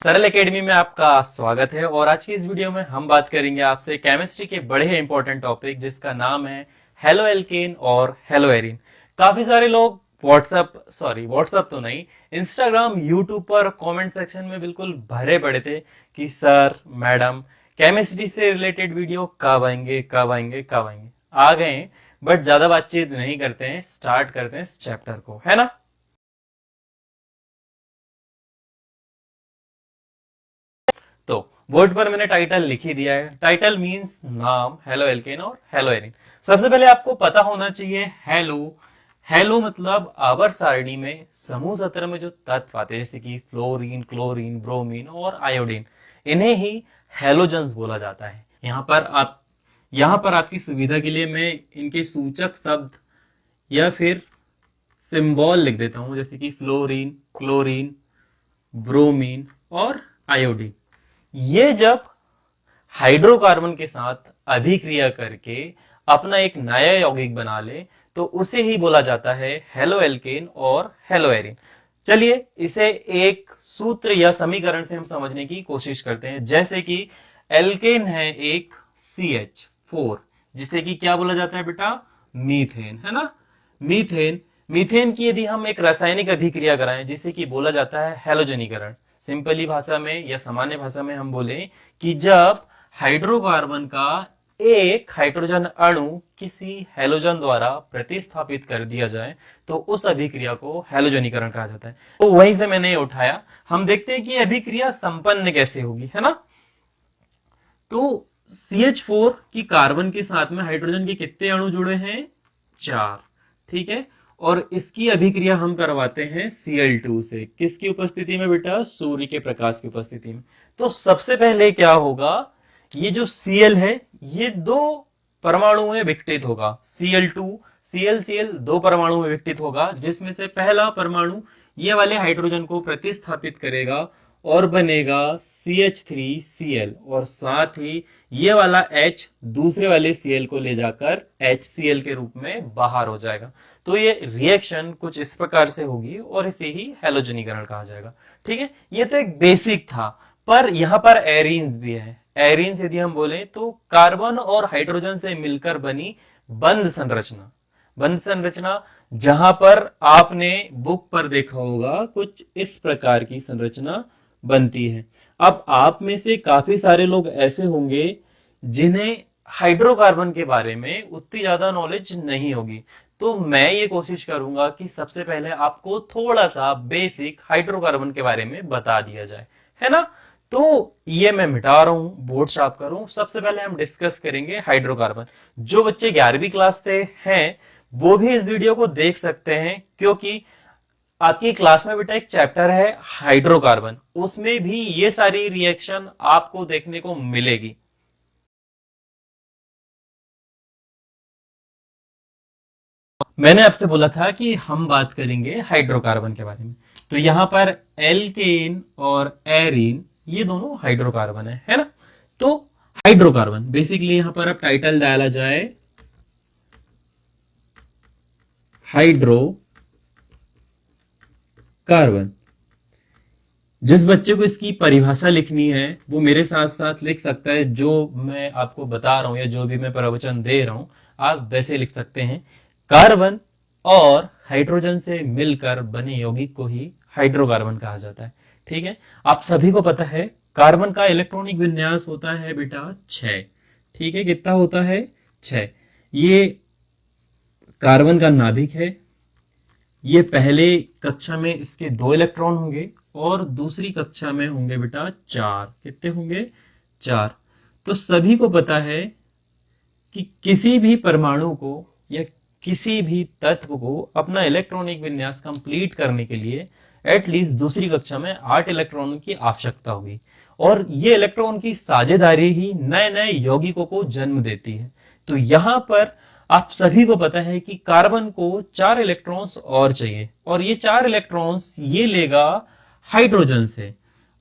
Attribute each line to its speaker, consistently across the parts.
Speaker 1: सरल एकेडमी में आपका स्वागत है और आज की इस वीडियो में हम बात करेंगे आपसे केमिस्ट्री के बड़े इंपॉर्टेंट टॉपिक जिसका नाम है हेलो एल्केन और हेलो एरिन। काफी सारे लोग व्हाट्सएप तो नहीं, इंस्टाग्राम यूट्यूब पर कमेंट सेक्शन में बिल्कुल भरे पड़े थे कि सर मैडम केमिस्ट्री से रिलेटेड वीडियो कब आएंगे कब आएंगे कब आएंगे। आ गए हैं, बट ज्यादा बातचीत नहीं करते हैं, स्टार्ट करते हैं इस चैप्टर को, है ना। तो बोर्ड पर मैंने टाइटल लिख ही दिया है। टाइटल मींस नाम, हेलो एल्केन और हेलो एरिन। सबसे पहले आपको पता होना चाहिए हेलो। हेलो मतलब आवर्त सारणी में समूह सत्र में जो तत्व आते हैं जैसे कि फ्लोरीन, क्लोरीन, ब्रोमीन और आयोडीन, इन्हें ही हेलोजन्स बोला जाता है। यहाँ पर आपकी सुविधा के लिए मैं इनके सूचक शब्द या फिर सिंबल लिख देता हूं, जैसे कि फ्लोरीन, क्लोरीन, ब्रोमीन और आयोडीन। ये जब हाइड्रोकार्बन के साथ अभिक्रिया करके अपना एक नया यौगिक बना ले तो उसे ही बोला जाता है हेलो एल्केन और हेलो एरिन। चलिए इसे एक सूत्र या समीकरण से हम समझने की कोशिश करते हैं। जैसे कि एल्केन है एक CH4, जिसे कि क्या बोला जाता है बेटा, मीथेन, है ना। मीथेन मीथेन की यदि हम एक रासायनिक अभिक्रिया कराएं जिसे कि बोला जाता है हैलोजनीकरण। सिंपली भाषा में या सामान्य भाषा में हम बोले कि जब हाइड्रोकार्बन का एक हाइड्रोजन अणु किसी हैलोजन द्वारा प्रतिस्थापित कर दिया जाए तो उस अभिक्रिया को हैलोजनीकरण कहा जाता है। तो वहीं से मैंने उठाया। हम देखते हैं कि अभिक्रिया संपन्न कैसे होगी, है ना। तो CH4 की कार्बन के साथ में हाइड्रोजन के कितने अणु जुड़े हैं, 4, ठीक है। और इसकी अभिक्रिया हम करवाते हैं Cl2 से, किसकी उपस्थिति में बेटा, सूर्य के प्रकाश की उपस्थिति में। तो सबसे पहले क्या होगा, ये जो Cl है ये दो परमाणु में विघटित होगा। Cl2 Cl दो परमाणु में विघटित होगा, जिसमें से पहला परमाणु ये वाले हाइड्रोजन को प्रतिस्थापित करेगा और बनेगा CH3Cl, और साथ ही ये वाला H दूसरे वाले Cl को ले जाकर HCl के रूप में बाहर हो जाएगा। तो ये रिएक्शन कुछ इस प्रकार से होगी और इसे ही हैलोजनीकरण कहा जाएगा, ठीक है। ये तो एक बेसिक था, पर यहां पर एरीन्स भी है। एरीन्स यदि हम बोले तो कार्बन और हाइड्रोजन से मिलकर बनी बंध संरचना। बंध संरचना जहां पर आपने बुक पर देखा होगा कुछ इस प्रकार की संरचना बनती है। अब आप में से काफी सारे लोग ऐसे होंगे जिन्हें हाइड्रोकार्बन के बारे में उतनी ज्यादा नॉलेज नहीं होगी। तो मैं ये कोशिश करूंगा कि सबसे पहले आपको थोड़ा सा बेसिक हाइड्रोकार्बन के बारे में बता दिया जाए, है ना। तो ये मैं मिटा रहा हूं, बोर्ड साफ करूं। सबसे पहले हम डिस्कस करेंगे हाइड्रोकार्बन। जो बच्चे 11वीं क्लास से हैं वो भी इस वीडियो को देख सकते हैं, क्योंकि आपकी क्लास में बेटा एक चैप्टर है हाइड्रोकार्बन, उसमें भी ये सारी रिएक्शन आपको देखने को मिलेगी। मैंने आपसे बोला था कि हम बात करेंगे हाइड्रोकार्बन के बारे में। तो यहां पर एल्केन और एरीन ये दोनों हाइड्रोकार्बन है ना। तो हाइड्रोकार्बन बेसिकली यहां पर अब टाइटल डाला जाए हाइड्रोकार्बन। जिस बच्चे को इसकी परिभाषा लिखनी है वो मेरे साथ साथ लिख सकता है। जो मैं आपको बता रहा हूं या जो भी मैं प्रवचन दे रहा हूं आप वैसे लिख सकते हैं। कार्बन और हाइड्रोजन से मिलकर बने यौगिक को ही हाइड्रोकार्बन कहा जाता है, ठीक है। आप सभी को पता है कार्बन का इलेक्ट्रॉनिक विन्यास होता है बेटा 6, ठीक है। कितना होता है, 6। ये कार्बन का नाभिक है। ये पहले कक्षा में इसके 2 इलेक्ट्रॉन होंगे और दूसरी कक्षा में होंगे बेटा 4। कितने होंगे, 4। तो सभी को पता है कि किसी भी परमाणु को या किसी भी तत्व को अपना इलेक्ट्रॉनिक विन्यास कंप्लीट करने के लिए एटलीस्ट दूसरी कक्षा में 8 इलेक्ट्रॉनों की आवश्यकता होगी। और ये इलेक्ट्रॉन की साझेदारी ही नए नए यौगिकों को जन्म देती है। तो यहां पर आप सभी को पता है कि कार्बन को 4 इलेक्ट्रॉन्स और चाहिए, और ये 4 इलेक्ट्रॉन्स ये लेगा हाइड्रोजन से।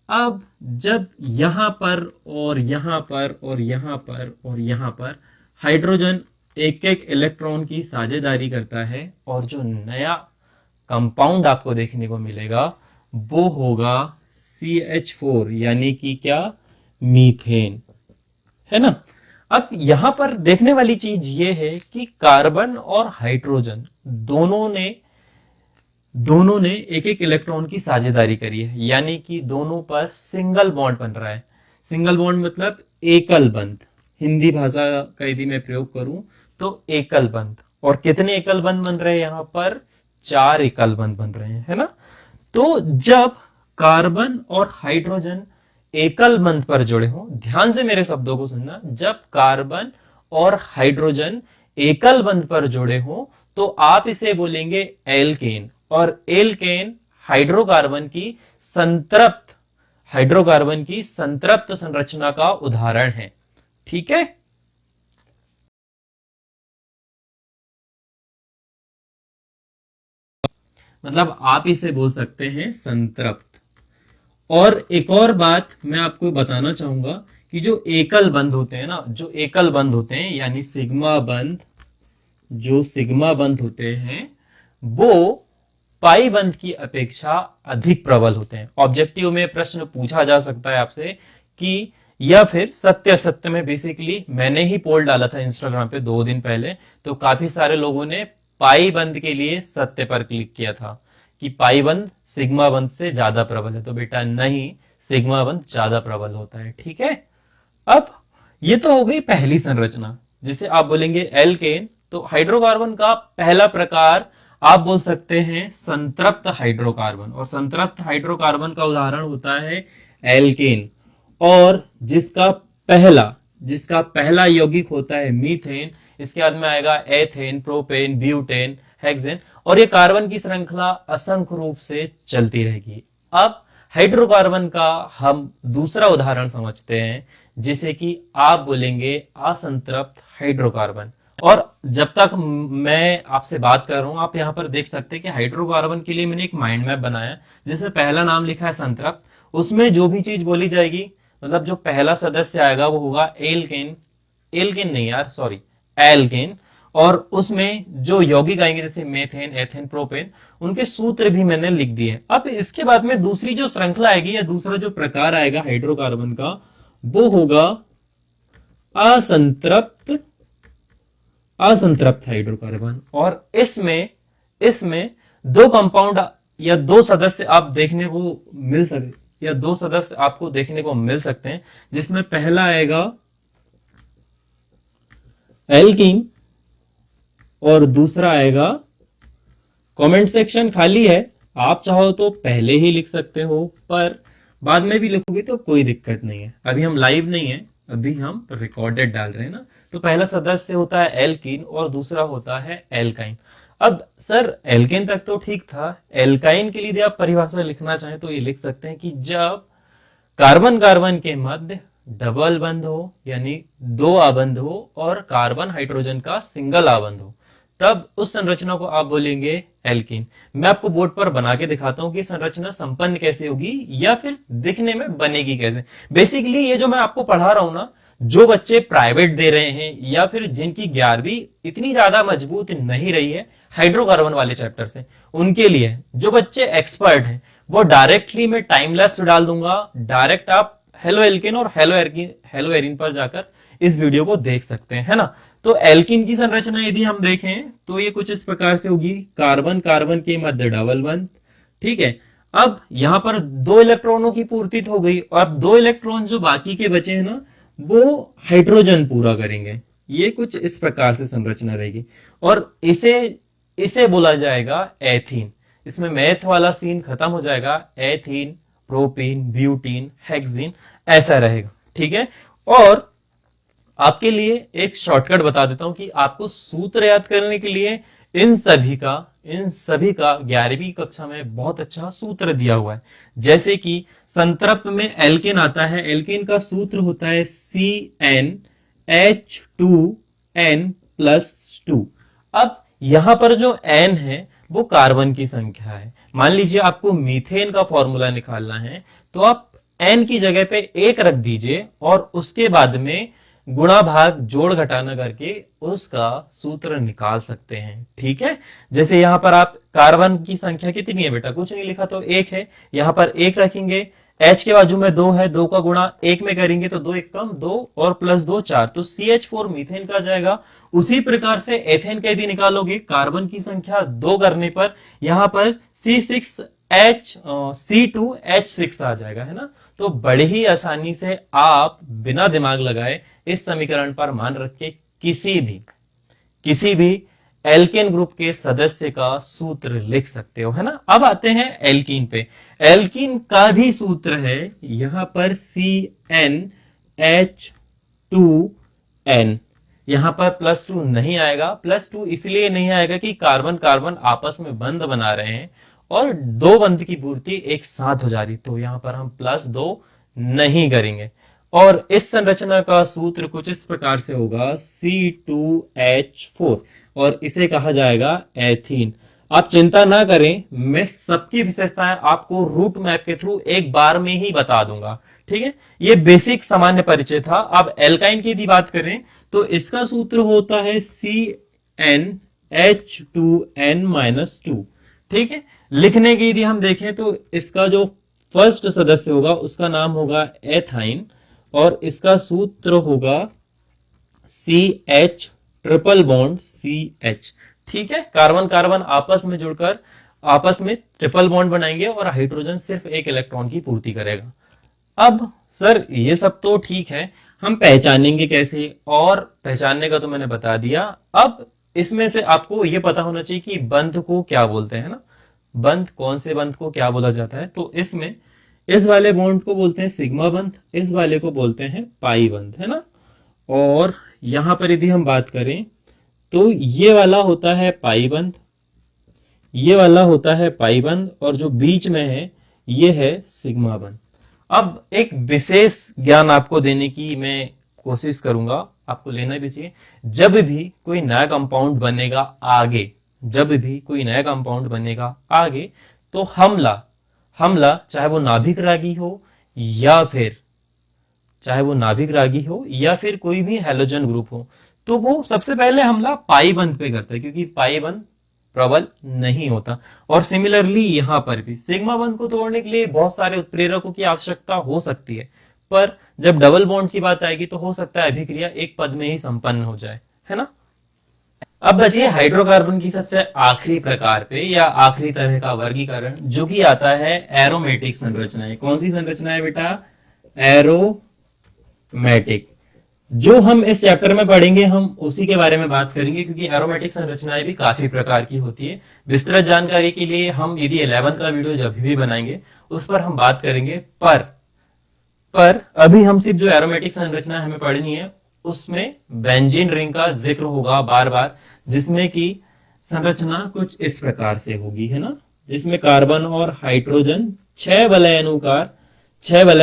Speaker 1: अब जब यहां पर और यहां पर और यहां पर और यहां पर हाइड्रोजन एक एक इलेक्ट्रॉन की साझेदारी करता है और जो नया कंपाउंड आपको देखने को मिलेगा वो होगा CH4 यानी कि क्या, मीथेन, है ना। अब यहां पर देखने वाली चीज ये है कि कार्बन और हाइड्रोजन दोनों ने एक एक इलेक्ट्रॉन की साझेदारी करी है, यानी कि दोनों पर सिंगल बॉन्ड बन रहा है। सिंगल बॉन्ड मतलब एकल बंध, हिंदी भाषा का यदि मैं प्रयोग करूं तो एकल बंध। और कितने एकल बंध बन रहे हैं यहां पर, 4 एकल बंध बन रहे हैं, है ना। तो जब कार्बन और हाइड्रोजन एकल बंध पर जुड़े हो, ध्यान से मेरे शब्दों को सुनना, जब कार्बन और हाइड्रोजन एकल बंध पर जुड़े हो तो आप इसे बोलेंगे एल्केन। और एल्केन संतृप्त हाइड्रोकार्बन की संतृप्त संरचना का उदाहरण है। ठीक है, मतलब आप इसे बोल सकते हैं संतृप्त। और एक और बात मैं आपको बताना चाहूंगा कि जो एकल बंध होते हैं ना, जो एकल बंध होते हैं यानी सिग्मा बंध, जो सिग्मा बंध होते हैं वो पाई बंध की अपेक्षा अधिक प्रबल होते हैं। ऑब्जेक्टिव में प्रश्न पूछा जा सकता है आपसे कि, या फिर सत्य सत्य में, बेसिकली मैंने ही पोल डाला था इंस्टाग्राम पे 2 दिन पहले, तो काफी सारे लोगों ने पाई बंध के लिए सत्य पर क्लिक किया था कि पाई बंध सिग्मा बंध से ज्यादा प्रबल है। तो बेटा नहीं, सिग्मा बंध ज्यादा प्रबल होता है। ठीक है, अब ये तो हो गई पहली संरचना जिसे आप बोलेंगे एल्केन। तो हाइड्रोकार्बन का पहला प्रकार आप बोल सकते हैं संतृप्त हाइड्रोकार्बन, और संतृप्त हाइड्रोकार्बन का उदाहरण होता है एल्केन। और जिसका पहला यौगिक होता है मीथेन, इसके बाद में आएगा एथेन, प्रोपेन, ब्यूटेन, हेक्सेन, और ये कार्बन की श्रृंखला असंख्य रूप से चलती रहेगी। अब हाइड्रोकार्बन का हम दूसरा उदाहरण समझते हैं, जिसे कि आप बोलेंगे असंतृप्त हाइड्रोकार्बन। और जब तक मैं आपसे बात कर रहा हूं, आप यहां पर देख सकते हैं कि हाइड्रोकार्बन के लिए मैंने एक माइंड मैप बनाया, जिसमें पहला नाम लिखा है संतृप्त। उसमें जो भी चीज बोली जाएगी, मतलब जो पहला सदस्य आएगा वो होगा एल्केन, एल्केन नहीं यार, सॉरी, एल्केन। और उसमें जो यौगिक आएंगे जैसे मेथेन, एथेन, प्रोपेन, उनके सूत्र भी मैंने लिख दिए। अब इसके बाद में दूसरी जो श्रृंखला आएगी या दूसरा जो प्रकार आएगा हाइड्रोकार्बन का, वो होगा असंतृप्त असंतृप्त हाइड्रोकार्बन। और इसमें इसमें दो कंपाउंड या दो सदस्य आप देखने को मिल सकते या दो सदस्य आपको देखने को मिल सकते हैं, जिसमें पहला आएगा एल्कीन और दूसरा आएगा, कमेंट सेक्शन खाली है, आप चाहो तो पहले ही लिख सकते हो, पर बाद में भी लिखोगे तो कोई दिक्कत नहीं है। अभी हम लाइव नहीं है, अभी हम रिकॉर्डेड डाल रहे हैं ना। तो पहला सदस्य होता है एल्कीन और दूसरा होता है एल्काइन। अब सर एल्केन तक तो ठीक था, एल्काइन के लिए यदि आप परिभाषा लिखना चाहें तो ये लिख सकते हैं कि जब कार्बन कार्बन के मध्य डबल बंध हो, यानी दो आबंध हो, और कार्बन हाइड्रोजन का सिंगल आबंध हो, तब उस संरचना को आप बोलेंगे एल्कीन। मैं आपको बोर्ड पर बना के दिखाता हूं कि संरचना संपन्न कैसे होगी या फिर दिखने में बनेगी कैसे। बेसिकली ये जो मैं आपको पढ़ा रहा हूं ना, जो बच्चे प्राइवेट दे रहे हैं या फिर जिनकी 11वीं इतनी ज्यादा मजबूत नहीं रही है हाइड्रोकार्बन वाले चैप्टर से, उनके लिए, जो बच्चे एक्सपर्ट हैं, वो डायरेक्टली मैं टाइम लैप्स डाल दूंगा, डायरेक्ट आप हेलो एल्किन और हेलो एरिन पर जाकर इस वीडियो को देख सकते हैं, है ना। तो एल्किन की संरचना यदि हम देखें तो ये कुछ इस प्रकार से होगी, कार्बन कार्बन के मध्य डबल बंध, ठीक है। अब यहां पर 2 इलेक्ट्रॉनों की पूर्ति हो गई, और अब 2 इलेक्ट्रॉन जो बाकी के बचे हैं ना, वो हाइड्रोजन पूरा करेंगे। ये कुछ इस प्रकार से संरचना रहेगी, और इसे इसे बोला जाएगा एथीन। इसमें मैथ वाला सीन खत्म हो जाएगा, एथीन, प्रोपीन, ब्यूटीन, हेक्सीन, ऐसा रहेगा, ठीक है। और आपके लिए एक शॉर्टकट बता देता हूं कि आपको सूत्र याद करने के लिए इन सभी का 11वीं कक्षा में बहुत अच्छा सूत्र दिया हुआ है। जैसे कि संतृप्त में एल्केन आता है, एल्केन का सूत्र होता है CnH2n+2। अब यहां पर जो n है वो कार्बन की संख्या है। मान लीजिए आपको मीथेन का फॉर्मूला निकालना है, तो आप n की जगह पे 1 रख दीजिए और उसके बाद में गुणा भाग जोड़ घटाना करके उसका सूत्र निकाल सकते हैं, ठीक है। जैसे यहां पर आप कार्बन की संख्या कितनी है बेटा, कुछ नहीं लिखा तो 1 है, यहां पर 1 रखेंगे, H के बाजू में 2 है, 2 का गुणा 1 में करेंगे तो 2 एक कम 2 और प्लस 2 4, तो CH4 मीथेन का जाएगा। उसी प्रकार से एथेन का यदि निकालोगे कार्बन की संख्या 2 करने पर यहां पर C2H6 आ जाएगा, है ना। तो बड़े ही आसानी से आप बिना दिमाग लगाए इस समीकरण पर मान रख के किसी भी एल्केन ग्रुप के सदस्य का सूत्र लिख सकते हो, है ना। अब आते हैं एल्कीन पे। एल्कीन का भी सूत्र है यहां पर CnH2n। यहां पर +2 नहीं आएगा। +2 इसलिए नहीं आएगा कि कार्बन कार्बन आपस में बंध बना रहे हैं और दो बंध की पूर्ति एक साथ हो जा रही, तो यहां पर हम +2 नहीं करेंगे। और इस संरचना का सूत्र कुछ इस प्रकार से होगा C2H4 और इसे कहा जाएगा एथीन। आप चिंता ना करें, मैं सबकी विशेषताएं आपको रूट मैप के थ्रू एक बार में ही बता दूंगा, ठीक है। ये बेसिक सामान्य परिचय था। अब एल्काइन की यदि बात करें तो इसका सूत्र होता है CnH2n-2, ठीक है। लिखने की यदि हम देखें तो इसका जो फर्स्ट सदस्य होगा उसका नाम होगा एथाइन और इसका सूत्र होगा CH ट्रिपल बॉन्ड CH, ठीक है। कार्बन कार्बन आपस में जुड़कर आपस में ट्रिपल बॉन्ड बनाएंगे और हाइड्रोजन सिर्फ एक इलेक्ट्रॉन की पूर्ति करेगा। अब सर ये सब तो ठीक है, हम पहचानेंगे कैसे? और पहचानने का तो मैंने बता दिया। अब इसमें से आपको ये पता होना चाहिए कि बंध को क्या बोलते हैं ना। बंध, कौन से बंध को क्या बोला जाता है? तो इसमें इस वाले बॉन्ड को बोलते हैं सिग्मा बंध, इस वाले को बोलते हैं पाई बंध, है ना। और यहां पर यदि हम बात करें तो ये वाला होता है पाई बंध, ये वाला होता है पाई बंध और जो बीच में है ये है सिग्मा बंध। अब एक विशेष ज्ञान आपको देने की मैं कोशिश करूंगा, आपको लेना भी चाहिए। जब भी कोई नया कंपाउंड बनेगा आगे, जब भी कोई नया कंपाउंड बनेगा आगे, तो हमला हमला चाहे वो नाभिक रागी हो या फिर या फिर कोई भी हैलोजन ग्रुप हो, तो वो सबसे पहले हमला पाई बंध पे करता है क्योंकि पाई बंध प्रबल नहीं होता। और सिमिलरली यहां पर भी सिग्मा बंध को तोड़ने के लिए बहुत सारे उत्प्रेरकों की आवश्यकता हो सकती है, पर जब डबल बॉन्ड की बात आएगी तो हो सकता है अभिक्रिया एक पद में ही संपन्न हो जाए, है ना। अब बचिए हाइड्रोकार्बन की सबसे आखिरी प्रकार पे या आखिरी तरह का वर्गीकरण, जो कि आता है एरोमेटिक संरचनाएं। कौन सी संरचना है बेटा? एरोमेटिक। जो हम इस चैप्टर में पढ़ेंगे हम उसी के बारे में बात करेंगे क्योंकि एरोमेटिक संरचनाएं भी काफी प्रकार की होती है। विस्तृत जानकारी के लिए हम यदि 11th का वीडियो जब भी बनाएंगे उस पर हम बात करेंगे, पर अभी हम सिर्फ जो एरोमेटिक संरचना हमें पढ़नी है उसमें बेंजीन रिंग का जिक्र होगा बार बार, जिसमें की संरचना कुछ इस प्रकार से होगी, है ना। जिसमें कार्बन और हाइड्रोजन 6 वलय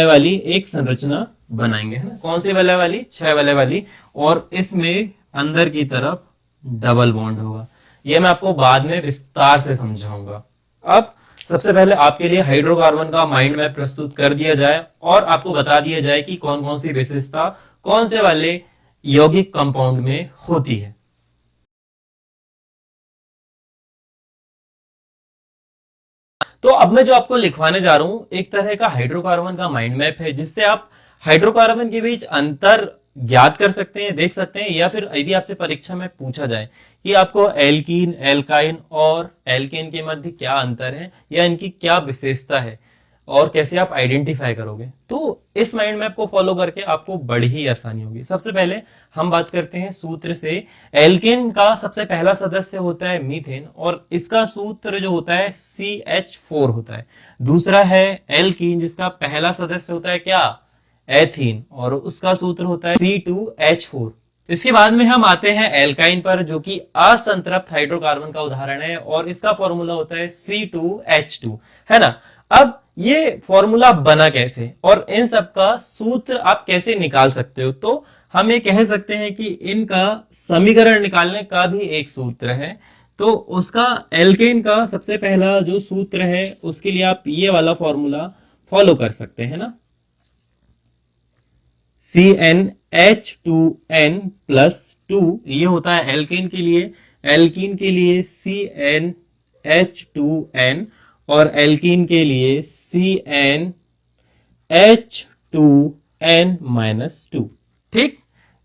Speaker 1: वाली एक संरचना बनाएंगे, है ना। कौन सी वलय वाली? 6 वलय वाली। और इसमें अंदर की तरफ डबल बॉन्ड होगा। यह मैं आपको बाद में विस्तार से समझाऊंगा। अब सबसे पहले आपके लिए हाइड्रोकार्बन का माइंड मैप प्रस्तुत कर दिया जाए और आपको बता दिया जाए कि कौन कौन सी विशेषता कौन से वाले यौगिक कंपाउंड में होती है। तो अब मैं जो आपको लिखवाने जा रहा हूं एक तरह का हाइड्रोकार्बन का माइंड मैप है, जिससे आप हाइड्रोकार्बन के बीच अंतर ज्ञात कर सकते हैं, देख सकते हैं, या फिर यदि आपसे परीक्षा में पूछा जाए कि आपको एल्कीन, एल्काइन और एल्केन के मध्य क्या अंतर है या इनकी क्या विशेषता है और कैसे आप आइडेंटिफाई करोगे, तो इस माइंड मैप को फॉलो करके आपको बड़ी ही आसानी होगी। सबसे पहले हम बात करते हैं सूत्र से। एल्केन का सबसे पहला सदस्य होता है मीथेन और इसका सूत्र जो होता है CH4 होता है। दूसरा है एल्कीन जिसका पहला सदस्य होता है क्या? एथीन, और उसका सूत्र होता है C2H4। इसके बाद में हम आते हैं एल्काइन पर, जो कि असंतृप्त हाइड्रोकार्बन का उदाहरण है और इसका फॉर्मूला होता है C2H2, है ना। अब ये फॉर्मूला बना कैसे और इन सब का सूत्र आप कैसे निकाल सकते हो, तो हम ये कह सकते हैं कि इनका समीकरण निकालने का भी एक सूत्र है। तो उसका एल्केन का सबसे पहला जो सूत्र है उसके लिए आप ये वाला फॉर्मूला फॉलो कर सकते हैं ना। CnH2n+2 ये होता है एल्केन के लिए। एल्कीन के लिए CnH2n और एल्कीन के लिए CnH2n H2n-2। ठीक,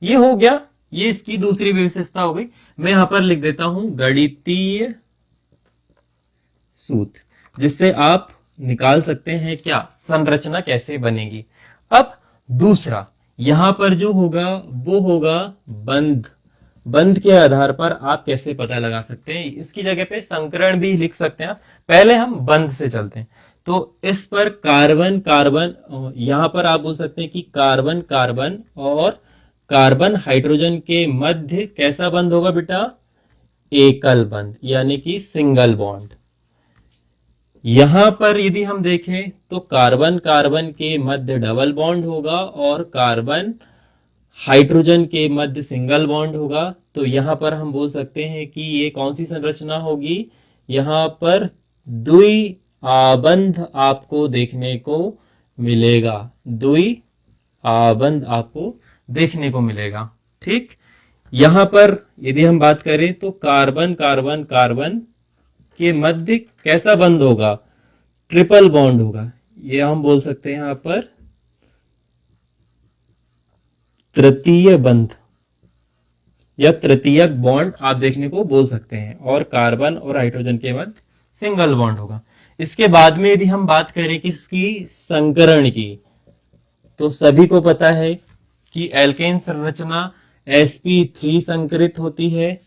Speaker 1: ये हो गया, ये इसकी दूसरी विशेषता हो गई। मैं यहां पर लिख देता हूं गणितीय सूत्र, जिससे आप निकाल सकते हैं क्या, संरचना कैसे बनेगी। अब दूसरा यहां पर जो होगा वो होगा बंध। बंध के आधार पर आप कैसे पता लगा सकते हैं, इसकी जगह पे संकरण भी लिख सकते हैं। पहले हम बंध से चलते हैं। तो इस पर कार्बन कार्बन, यहां पर आप बोल सकते हैं कि कार्बन कार्बन और कार्बन हाइड्रोजन के मध्य कैसा बंध होगा बेटा, एकल बंध, यानी कि सिंगल बॉन्ड। यहां पर यदि हम देखें तो कार्बन कार्बन के मध्य डबल बॉन्ड होगा और कार्बन हाइड्रोजन के मध्य सिंगल बॉन्ड होगा। तो यहां पर हम बोल सकते हैं कि ये कौन सी संरचना होगी, यहां पर द्वि आबंध आपको देखने को मिलेगा, द्वि आबंध आपको देखने को मिलेगा। ठीक, यहां पर यदि हम बात करें तो कार्बन कार्बन कार्बन के मध्य कैसा बंध होगा, ट्रिपल बॉन्ड होगा। ये हम बोल सकते हैं यहां पर तृतीय बंध या तृतीयक बॉन्ड आप देखने को बोल सकते हैं, और कार्बन और हाइड्रोजन के मध्य सिंगल बॉन्ड होगा। इसके बाद में यदि हम बात करें किसकी, संकरण की, तो सभी को पता है कि एल्केन संरचना sp3 संकरित होती है,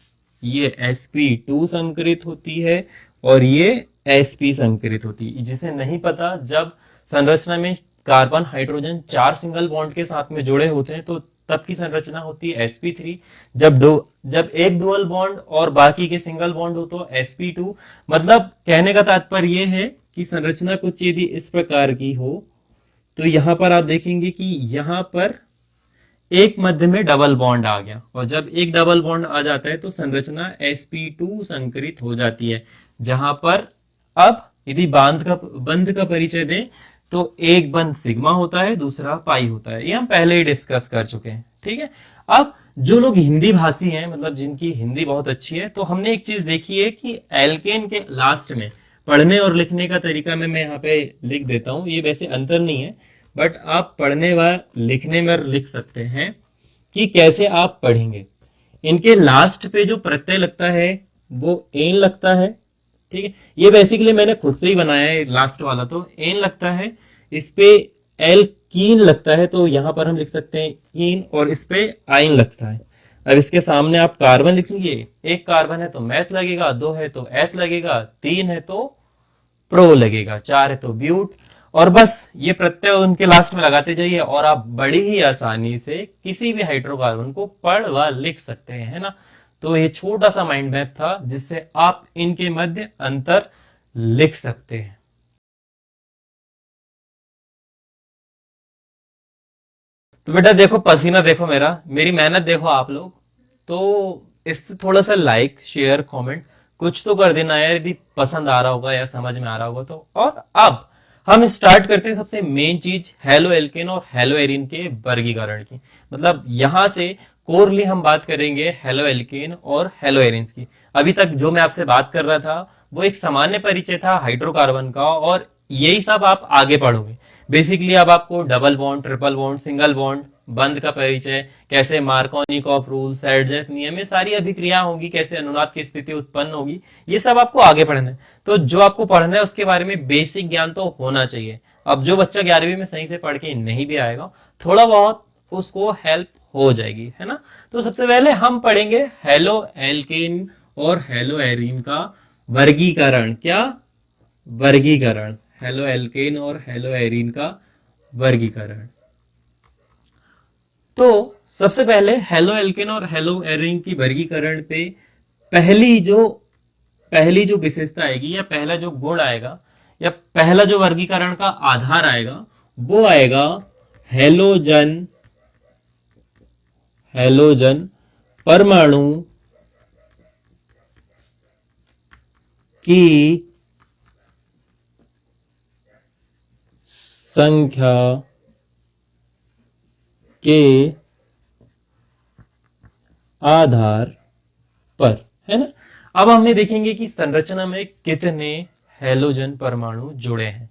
Speaker 1: ये sp2 संकरित होती है और ये sp संकरित होती है। जिसे नहीं पता, जब संरचना में कार्बन हाइड्रोजन 4 सिंगल बॉन्ड के साथ में जुड़े होते हैं तो तब की संरचना होती है sp3। जब एक डुअल बॉन्ड और बाकी के सिंगल बॉन्ड हो तो sp2। मतलब कहने का तात्पर्य यह है कि संरचना कुछ यदि इस प्रकार की हो तो यहां पर आप देखेंगे कि यहां पर एक मध्य में डबल बॉन्ड आ गया, और जब एक डबल बॉन्ड आ जाता है तो संरचना sp2 संकरित हो जाती है। जहां पर अब यदि बंध का परिचय दें तो एक बंध सिग्मा होता है, दूसरा पाई होता है। ये हम पहले ही डिस्कस कर चुके हैं। ठीक है, अब जो लोग हिंदी भाषी हैं, मतलब जिनकी हिंदी बहुत अच्छी है, तो हमने एक चीज देखी है कि एल्केन के लास्ट में पढ़ने और लिखने का तरीका मैं यहाँ पे लिख देता हूं। ये वैसे अंतर नहीं है, बट आप पढ़ने व लिखने में लिख सकते हैं कि कैसे आप पढ़ेंगे। इनके लास्ट पे जो प्रत्यय लगता है वो एन लगता है। ठीक है, ये बेसिकली मैंने खुद से ही बनाया है, लास्ट वाला तो एन लगता है, इस पे एल कीन लगता है, तो यहां पर हम लिख सकते हैं कीन, और इस पे आइन लगता है। अब इसके सामने आप कार्बन लिखेंगे, एक कार्बन है तो मैथ लगेगा, दो है तो एथ लगेगा, तीन है तो प्रो लगेगा, चार है तो ब्यूट, और बस ये प्रत्यय उनके लास्ट में लगाते जाइए और आप बड़ी ही आसानी से किसी भी हाइड्रोकार्बन को पढ़ व लिख सकते हैं, है ना। तो ये छोटा सा माइंड मैप था जिससे आप इनके मध्य अंतर लिख सकते हैं। तो बेटा देखो, पसीना देखो मेरा, मेरी मेहनत देखो आप लोग। तो इससे थोड़ा सा लाइक शेयर कमेंट कुछ तो कर देना यार, यदि पसंद आ रहा होगा या समझ में आ रहा होगा तो। और अब हम स्टार्ट करते हैं सबसे मेन चीज, हेलो एल्केन और हेलो एरिन के वर्गीकरण की। मतलब यहां से कोरली हम बात करेंगे हेलो एल्केन और हेलो एरिन की। अभी तक जो मैं आपसे बात कर रहा था वो एक सामान्य परिचय था हाइड्रोकार्बन का, और यही सब आप आगे पढ़ोगे। बेसिकली अब आपको double bond, triple bond, single bond, बंध का परिचय, कैसे मार्कोनिकॉफ रूल, सैडजेफ नियम, ये सारी अभिक्रिया होगी, कैसे अनुनाद की स्थिति उत्पन्न होगी, ये सब आपको आगे पढ़ना है। तो जो आपको पढ़ना है उसके बारे में बेसिक ज्ञान तो होना चाहिए। अब जो बच्चा 11वीं में सही से पढ़ के नहीं भी आएगा, थोड़ा बहुत उसको हेल्प हो जाएगी, है ना। तो सबसे पहले हम पढ़ेंगे हेलो एल्केन और हेलो एरीन का वर्गीकरण। क्या वर्गीकरण, हेलो एल्केन और हेलो एरीन का वर्गीकरण। तो सबसे पहले हेलो एल्केन और हेलो एरीन की वर्गीकरण पे पहली जो विशेषता आएगी, या पहला जो गुण आएगा, या पहला जो वर्गीकरण का आधार आएगा, वो आएगा हेलोजन। हेलोजन परमाणु की संख्या के आधार पर, है ना। अब हमने देखेंगे कि संरचना में कितने हेलोजन परमाणु जुड़े हैं।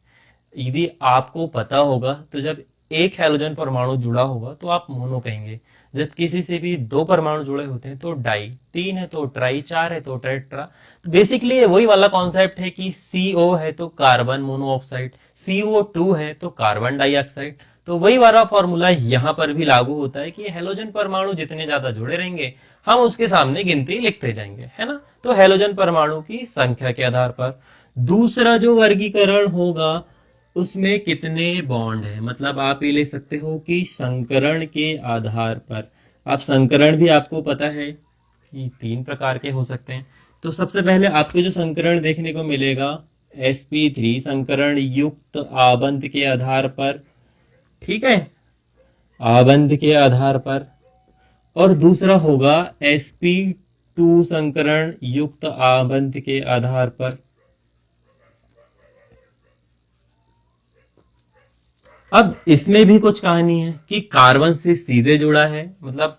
Speaker 1: यदि आपको पता होगा तो जब एक हैलोजन परमाणु जुड़ा होगा तो आप मोनो कहेंगे, जब किसी से भी दो परमाणु जुड़े होते हैं तो डाई, तीन है तो ट्राई, चार है तो टेट्रा। तो बेसिकली वही वाला कॉन्सेप्ट है कि CO है तो कार्बन मोनोऑक्साइड, CO2 है तो कार्बन डाइऑक्साइड। तो वही वाला फॉर्मूला यहाँ पर भी लागू होता है कि हैलोजन परमाणु जितने ज्यादा जुड़े रहेंगे हम उसके सामने गिनती लिखते जाएंगे, है ना। तो हैलोजन परमाणु की संख्या के आधार पर। दूसरा जो वर्गीकरण होगा उसमें कितने बॉन्ड है, मतलब आप ये ले सकते हो कि संकरण के आधार पर। आप संकरण भी आपको पता है कि 3 प्रकार के हो सकते हैं। तो सबसे पहले आपको जो संकरण देखने को मिलेगा sp3 संकरण युक्त आबंध के आधार पर, ठीक है, आबंध के आधार पर। और दूसरा होगा sp2 संकरण युक्त आबंध के आधार पर। अब इसमें भी कुछ कहानी है कि कार्बन से सीधे जुड़ा है, मतलब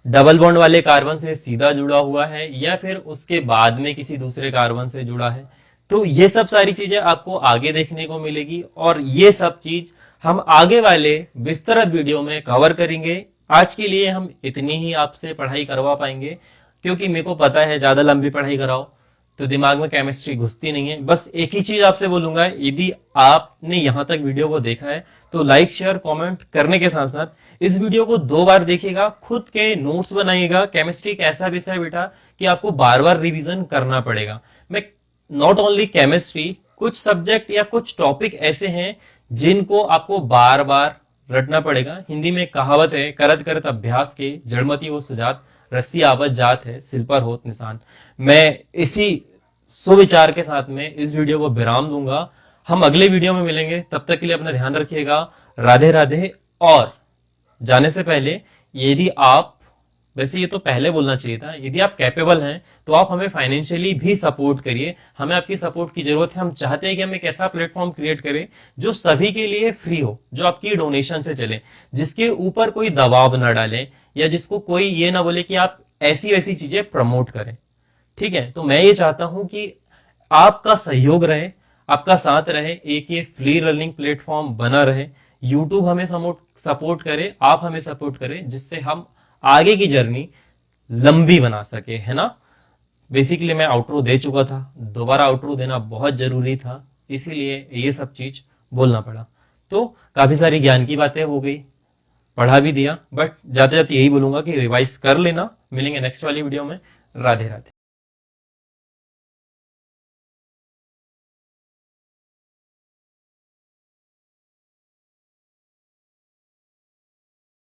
Speaker 1: डबल बॉन्ड वाले कार्बन से सीधा जुड़ा हुआ है, या फिर उसके बाद में किसी दूसरे कार्बन से जुड़ा है। तो ये सब सारी चीजें आपको आगे देखने को मिलेगी और ये सब चीज हम आगे वाले विस्तृत वीडियो में कवर करेंगे। आज के लिए हम इतनी ही आपसे पढ़ाई करवा पाएंगे, क्योंकि मेरे को पता है ज्यादा लंबी पढ़ाई कराओ तो दिमाग में केमिस्ट्री घुसती नहीं है। बस एक ही चीज आपसे बोलूंगा, यदि आपने यहां तक वीडियो को देखा है तो लाइक शेयर कमेंट करने के साथ साथ इस वीडियो को 2 बार देखिएगा, खुद के नोट्स बनाइएगा। केमिस्ट्री एक ऐसा विषय है बेटा कि आपको बार बार रिवीजन करना पड़ेगा। मैं नॉट ओनली केमिस्ट्री, कुछ सब्जेक्ट या कुछ टॉपिक ऐसे हैं जिनको आपको बार बार रटना पड़ेगा। हिंदी में कहावत है, करत करत अभ्यास के जड़मति वो सुजात, रस्सी आवत जात है सिर पर होत निशान। मैं इसी सुविचार के साथ में इस वीडियो को विराम दूंगा। हम अगले वीडियो में मिलेंगे, तब तक के लिए अपना ध्यान रखिएगा। राधे राधे। और जाने से पहले, यदि आप, वैसे ये तो पहले बोलना चाहिए था, यदि आप कैपेबल हैं तो आप हमें फाइनेंशियली भी सपोर्ट करिए। हमें आपकी सपोर्ट की जरूरत है। हम चाहते हैं कि हम एक ऐसा प्लेटफॉर्म क्रिएट करें जो सभी के लिए फ्री हो, जो आपकी डोनेशन से चले, जिसके ऊपर कोई दबाव ना डाले, या जिसको कोई ये ना बोले कि आप ऐसी वैसी चीजें प्रमोट करें। ठीक है, तो मैं ये चाहता हूं कि आपका सहयोग रहे, आपका साथ रहे, एक ये फ्री लर्निंग प्लेटफॉर्म बना रहे। यूट्यूब हमें सपोर्ट करे, आप हमें सपोर्ट करें, जिससे हम आगे की जर्नी लंबी बना सके, है ना। बेसिकली मैं आउटरो दे चुका था, दोबारा आउटरो देना बहुत जरूरी था, इसीलिए ये सब चीज बोलना पड़ा। तो काफी सारी ज्ञान की बातें हो गई, पढ़ा भी दिया, बट जाते जाते यही बोलूंगा कि रिवाइज कर लेना। मिलेंगे नेक्स्ट वाली वीडियो में। राधे राधे।